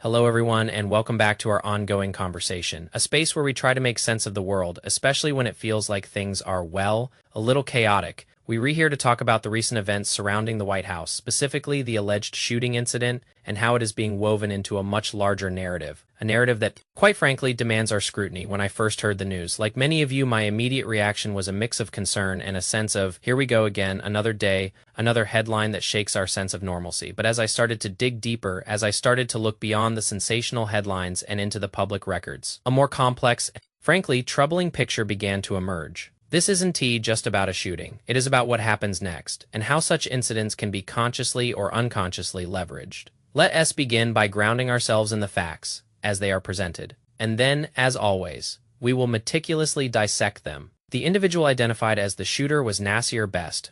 Hello, everyone, and welcome back to our ongoing conversation, a space where we try to make sense of the world, especially when it feels like things are, well, a little chaotic. We're here to talk about the recent events surrounding the White House, specifically the alleged shooting incident and how it is being woven into a much larger narrative. A narrative that, quite frankly, demands our scrutiny. When I first heard the news, like many of you, my immediate reaction was a mix of concern and a sense of, here we go again, another day, another headline that shakes our sense of normalcy. But as I started to dig deeper, as I started to look beyond the sensational headlines and into the public records, a more complex, frankly, troubling picture began to emerge. This isn't just about a shooting. It is about what happens next, and how such incidents can be consciously or unconsciously leveraged. Let us begin by grounding ourselves in the facts, as they are presented. And then, as always, we will meticulously dissect them. The individual identified as the shooter was Nassier,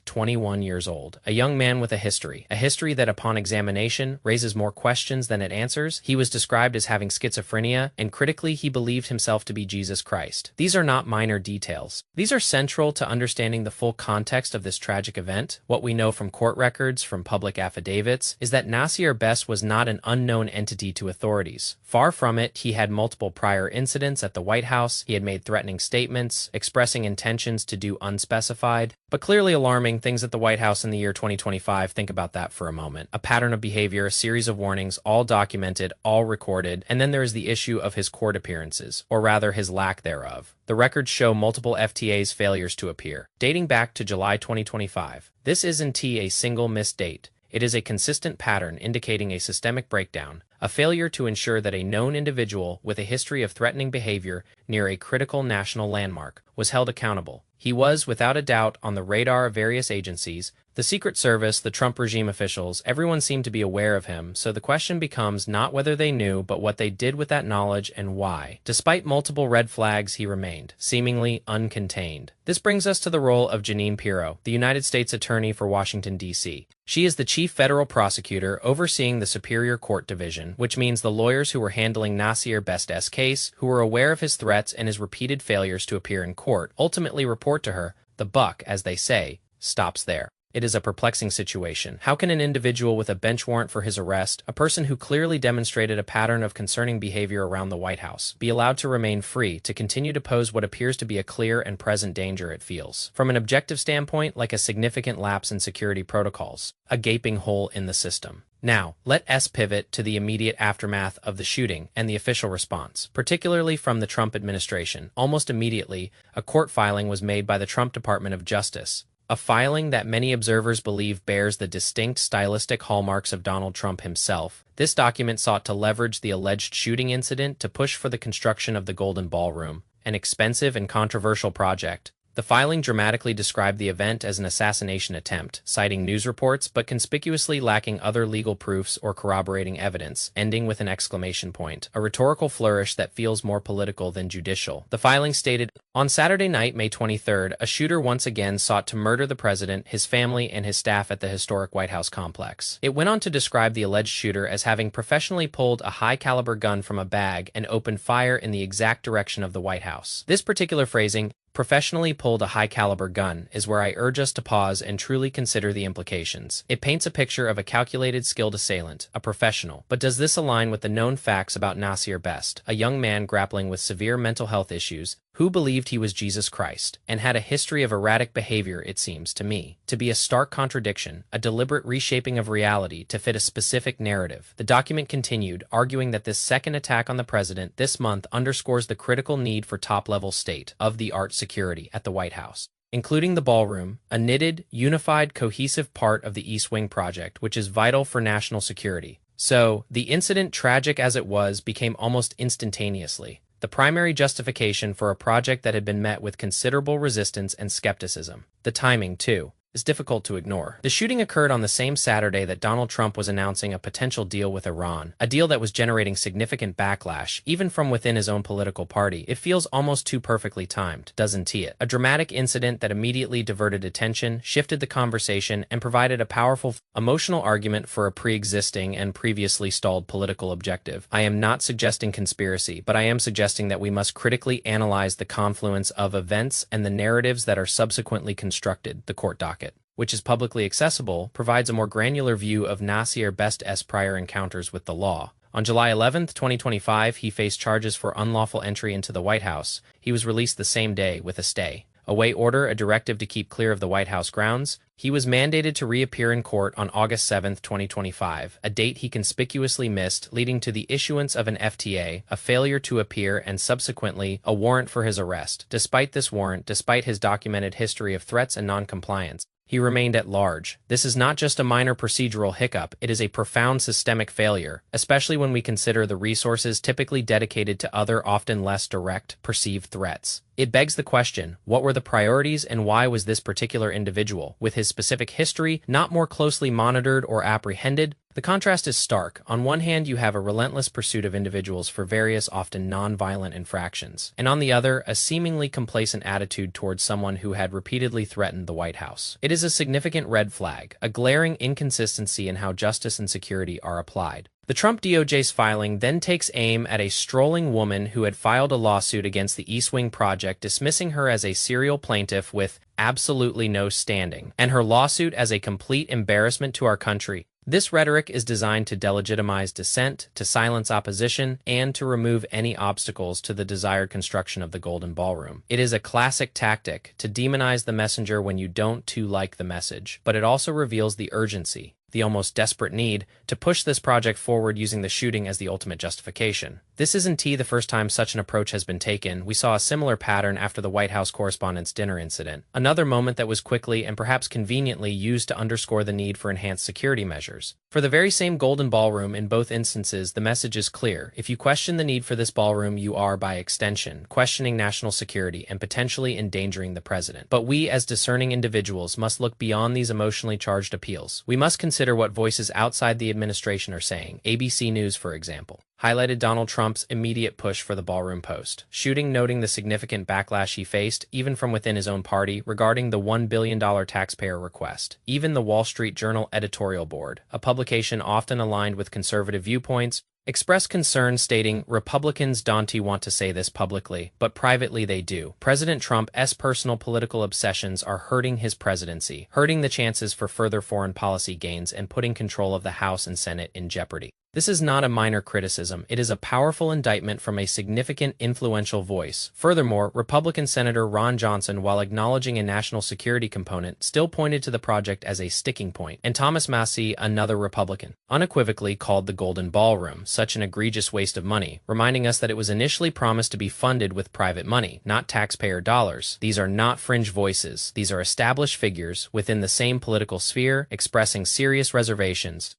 21 years old, a young man with a history that upon examination raises more questions than it answers. He was described as having schizophrenia, and critically he believed himself to be Jesus Christ. These are not minor details. These are central to understanding the full context of this tragic event. What we know from court records, from public affidavits, is that Nassier was not an unknown entity to authorities. Far from it, he had multiple prior incidents at the White House. He had made threatening statements, expressing intentions to do unspecified, but clearly alarming things at the White House in the year 2025. Think about that for a moment. A pattern of behavior, a series of warnings, all documented, all recorded, and then there is the issue of his court appearances, or rather his lack thereof. The records show multiple FTA's failures to appear, dating back to July 2025. This isn't a single missed date. It is a consistent pattern indicating a systemic breakdown, a failure to ensure that a known individual with a history of threatening behavior near a critical national landmark was held accountable. He was, without a doubt, on the radar of various agencies, the Secret Service, the Trump regime officials. Everyone seemed to be aware of him, so the question becomes not whether they knew, but what they did with that knowledge and why. Despite multiple red flags, he remained, seemingly uncontained. This brings us to the role of Jeanine Pirro, the United States Attorney for Washington, D.C. She is the chief federal prosecutor overseeing the Superior Court Division, which means the lawyers who were handling Nassier Best's case, who were aware of his threats and his repeated failures to appear in court, ultimately report to her. The buck, as they say, stops there. It is a perplexing situation. How can an individual with a bench warrant for his arrest, a person who clearly demonstrated a pattern of concerning behavior around the White House, be allowed to remain free to continue to pose what appears to be a clear and present danger? It feels, from an objective standpoint, like a significant lapse in security protocols, a gaping hole in the system. Now, let us pivot to the immediate aftermath of the shooting and the official response, particularly from the Trump administration. Almost immediately, a court filing was made by the Trump Department of Justice, a filing that many observers believe bears the distinct stylistic hallmarks of Donald Trump himself. This document sought to leverage the alleged shooting incident to push for the construction of the Golden Ballroom, an expensive and controversial project. The filing dramatically described the event as an assassination attempt, citing news reports but conspicuously lacking other legal proofs or corroborating evidence, ending with an exclamation point, a rhetorical flourish that feels more political than judicial. The filing stated, on Saturday night, May 23rd, a shooter once again sought to murder the president, his family, and his staff at the historic White House complex. It went on to describe the alleged shooter as having professionally pulled a high-caliber gun from a bag and opened fire in the exact direction of the White House. This particular phrasing, professionally pulled a high-caliber gun, is where I urge us to pause and truly consider the implications. It paints a picture of a calculated, skilled assailant, a professional. But does this align with the known facts about Nassier, a young man grappling with severe mental health issues, who believed he was Jesus Christ, and had a history of erratic behavior? It seems to me to be a stark contradiction, a deliberate reshaping of reality to fit a specific narrative. The document continued, arguing that this second attack on the president this month underscores the critical need for top-level state-of-the-art security at the White House, including the ballroom, a knitted, unified, cohesive part of the East Wing project, which is vital for national security. So, the incident, tragic as it was, became almost instantaneously the primary justification for a project that had been met with considerable resistance and skepticism. The timing, too, is difficult to ignore. The shooting occurred on the same Saturday that Donald Trump was announcing a potential deal with Iran, a deal that was generating significant backlash, even from within his own political party. It feels almost too perfectly timed, doesn't it? A dramatic incident that immediately diverted attention, shifted the conversation, and provided a powerful, emotional argument for a pre-existing and previously stalled political objective. I am not suggesting conspiracy, but I am suggesting that we must critically analyze the confluence of events and the narratives that are subsequently constructed. The court document, which is publicly accessible, provides a more granular view of Nassier Best's prior encounters with the law, On July 11, 2025, he faced charges for unlawful entry into the White House. He was released the same day with a stay away order, a directive to keep clear of the White House grounds. He was mandated to reappear in court on August 7, 2025, a date he conspicuously missed, leading to the issuance of an FTA, a failure to appear, and subsequently a warrant for his arrest. Despite this warrant, despite his documented history of threats and noncompliance, he remained at large. This is not just a minor procedural hiccup, it is a profound systemic failure, especially when we consider the resources typically dedicated to other, often less direct, perceived threats. It begs the question, what were the priorities and why was this particular individual, with his specific history, not more closely monitored or apprehended? The contrast is stark. On one hand, you have a relentless pursuit of individuals for various, often non-violent infractions, and on the other, a seemingly complacent attitude towards someone who had repeatedly threatened the White House. It is a significant red flag, a glaring inconsistency in how justice and security are applied. The Trump DOJ's filing then takes aim at a strolling woman who had filed a lawsuit against the East Wing project, dismissing her as a serial plaintiff with absolutely no standing, and her lawsuit as a complete embarrassment to our country. This rhetoric is designed to delegitimize dissent, to silence opposition, and to remove any obstacles to the desired construction of the Golden Ballroom. It is a classic tactic to demonize the messenger when you don't too like the message, but it also reveals the urgency, the almost desperate need, to push this project forward using the shooting as the ultimate justification. This isn't the first time such an approach has been taken. We saw a similar pattern after the White House Correspondents' Dinner incident, another moment that was quickly and perhaps conveniently used to underscore the need for enhanced security measures. For the very same Golden Ballroom, in both instances, the message is clear. If you question the need for this ballroom, you are, by extension, questioning national security and potentially endangering the president. But we, as discerning individuals, must look beyond these emotionally charged appeals. We must consider what voices outside the administration are saying. ABC News, for example, highlighted Donald Trump's immediate push for the ballroom post, shooting noting the significant backlash he faced, even from within his own party, regarding the $1 billion taxpayer request. Even the Wall Street Journal editorial board, a publication often aligned with conservative viewpoints, expressed concern, stating, "Republicans don't want to say this publicly, but privately they do. President Trump's personal political obsessions are hurting his presidency, hurting the chances for further foreign policy gains, and putting control of the House and Senate in jeopardy." This is not a minor criticism. It is a powerful indictment from a significant, influential voice. Furthermore, Republican Senator Ron Johnson, while acknowledging a national security component, still pointed to the project as a sticking point, and Thomas Massey, another Republican, unequivocally called the Golden Ballroom such an egregious waste of money, reminding us that it was initially promised to be funded with private money, not taxpayer dollars. These are not fringe voices. These are established figures within the same political sphere expressing serious reservations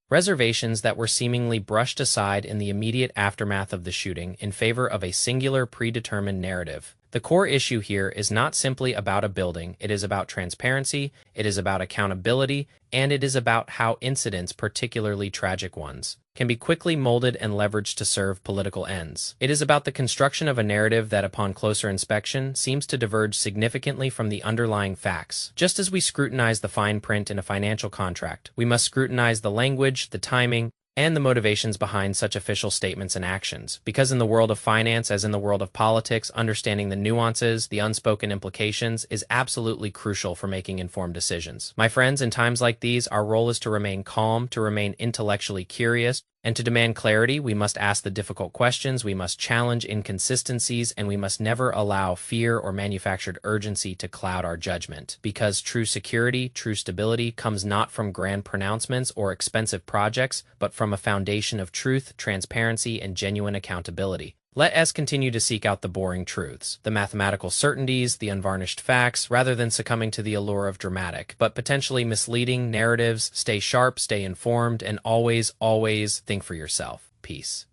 that were seemingly brushed aside in the immediate aftermath of the shooting in favor of a singular predetermined narrative. The core issue here is not simply about a building, it is about transparency, it is about accountability, and it is about how incidents, particularly tragic ones, can be quickly molded and leveraged to serve political ends. It is about the construction of a narrative that, upon closer inspection, seems to diverge significantly from the underlying facts. Just as we scrutinize the fine print in a financial contract, we must scrutinize the language, the timing, and the motivations behind such official statements and actions. Because in the world of finance, as in the world of politics, understanding the nuances, the unspoken implications, is absolutely crucial for making informed decisions. My friends, in times like these, our role is to remain calm, to remain intellectually curious, and to demand clarity. We must ask the difficult questions, we must challenge inconsistencies, and we must never allow fear or manufactured urgency to cloud our judgment. Because true security, true stability comes not from grand pronouncements or expensive projects, but from a foundation of truth, transparency, and genuine accountability. Let us continue to seek out the boring truths, the mathematical certainties, the unvarnished facts, rather than succumbing to the allure of dramatic, but potentially misleading narratives. Stay sharp, stay informed, and always, always think for yourself. Peace.